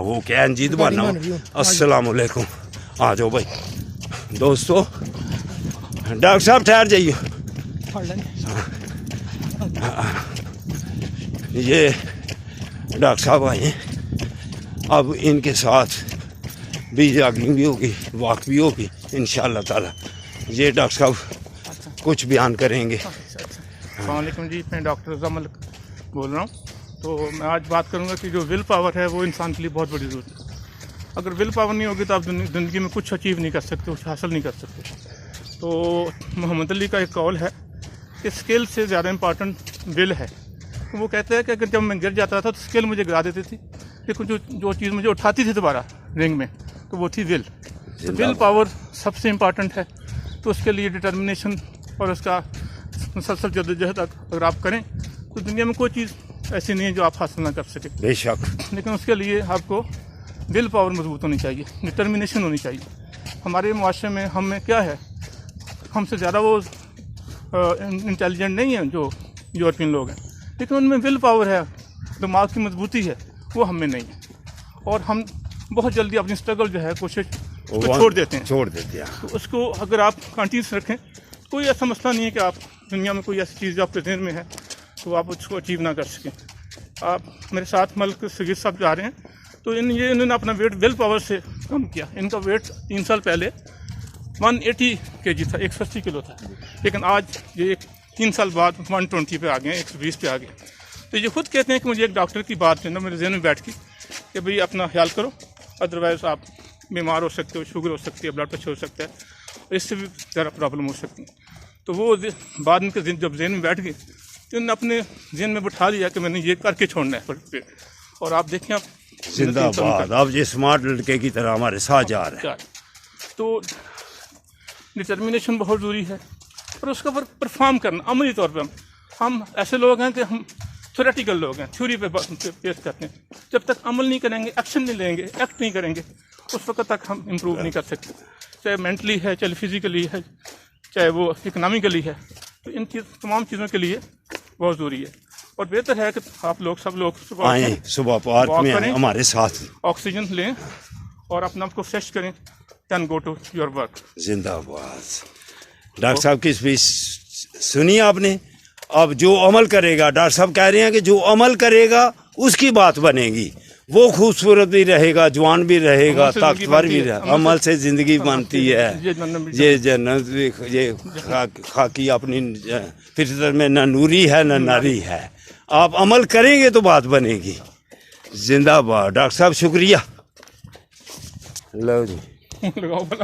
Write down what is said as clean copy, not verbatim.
وہ کہن جی دبانا السلام علیکم آ جاؤ بھائی دوستو ڈاکٹر صاحب ٹھہر جائیے یہ ڈاکٹر صاحب آئے ہیں اب ان کے ساتھ بھی جاگنگ بھی ہوگی واک بھی ہوگی انشاءاللہ تعالی یہ ڈاکٹر صاحب کچھ بیان کریں گے السلام علیکم جی میں ڈاکٹر رضا ملک بول رہا ہوں تو میں آج بات کروں گا کہ جو ول پاور ہے وہ انسان کے لیے بہت بڑی ضرورت ہے اگر ول پاور نہیں ہوگی تو آپ زندگی میں کچھ اچیو نہیں کر سکتے کچھ حاصل نہیں کر سکتے تو محمد علی کا ایک قول ہے کہ اسکل سے زیادہ امپارٹنٹ ول ہے وہ کہتے ہیں کہ اگر جب میں گر جاتا تھا تو اسکل مجھے گرا دیتی تھی لیکن جو چیز مجھے اٹھاتی تھی دوبارہ رنگ میں تو وہ تھی ول پاور سب سے امپارٹنٹ ہے تو اس کے لیے ڈٹرمنیشن اور اس کا مسلسل جدوجہد اگر آپ کریں تو دنیا میں کوئی چیز ایسی نہیں ہے جو آپ حاصل نہ کر سکیں بے شک لیکن اس کے لیے آپ کو ول پاور مضبوط ہونی چاہیے ڈٹرمنیشن ہونی چاہیے ہمارے معاشرے میں ہم میں کیا ہے ہم سے زیادہ وہ انٹیلیجنٹ نہیں ہیں جو یورپین لوگ ہیں لیکن ان میں ول پاور ہے دماغ کی مضبوطی ہے وہ ہم میں نہیں ہے اور ہم بہت جلدی اپنی اسٹرگل جو ہے کوشش کو چھوڑ دیتے ہیں تو اس کو اگر آپ کنٹینیوس رکھیں کوئی ایسا مسئلہ نہیں ہے کہ آپ دنیا میں کوئی ایسی چیز جو آپ کے ذہن میں ہے تو آپ اس کو اچیو نہ کر سکیں آپ میرے ساتھ ملک سگیر صاحب جا رہے ہیں تو انہوں نے اپنا ویٹ ول پاور سے کم کیا ان کا ویٹ 3 سال پہلے 180 kg تھا 180 کلو تھا لیکن آج یہ 3 سال بعد 120 پہ آ گئے 120 پہ آ گئے تو یہ خود کہتے ہیں کہ مجھے ایک ڈاکٹر کی بات جو ہے نا میرے ذہن میں بیٹھ کی کہ بھئی اپنا خیال کرو ادروائز آپ بیمار ہو سکتے ہو شوگر ہو سکتی ہے بلڈ پریشر ہو سکتا ہے اور اس سے بھی ذرا پرابلم ہو سکتی ہے تو وہ بعد میں جب ذہن میں بیٹھ گئی تو انہوں نے اپنے ذہن میں بٹھا لیا کہ میں نے یہ کر کے چھوڑنا ہے اور آپ دیکھیں آپ زندہ باد اب یہ اسمارٹ لڑکے کی طرح ہمارے ساتھ جا رہے ہیں تو ڈٹرمنیشن بہت ضروری ہے اور اس کا پرفارم کرنا عملی طور پہ ہم ایسے لوگ ہیں کہ ہم تھیوریٹیکل لوگ ہیں تھیوری پہ پیش کرتے ہیں جب تک عمل نہیں کریں گے ایکشن نہیں لیں گے ایکٹ نہیں کریں گے اس وقت تک ہم امپروو نہیں کر سکتے چاہے مینٹلی ہے چاہے فزیکلی ہے چاہے وہ اکنامکلی ہے تو ان تمام چیزوں کے لیے بہت ضروری ہے اور بہتر ہے کہ آپ لوگ سب لوگ آئیں صبح پارک میں ہمارے ساتھ آکسیجن لیں اور اپنا آپ کو فریش کریں دین گو ٹو یور ورک زندہ باد ڈاکٹر صاحب کی اسپیچ سنی آپ نے اب جو عمل کرے گا ڈاکٹر صاحب کہہ رہے ہیں کہ جو عمل کرے گا اس کی بات بنے گی وہ خوبصورت بھی رہے گا جوان بھی رہے گا طاقتور بھی رہے گا عمل سے زندگی بنتی ہے یہ جنت یہ خاکی اپنی فطرت میں نہ نوری ہے نہ ناری ہے آپ عمل کریں گے تو بات بنے گی زندہ باد ڈاکٹر صاحب شکریہ لو جی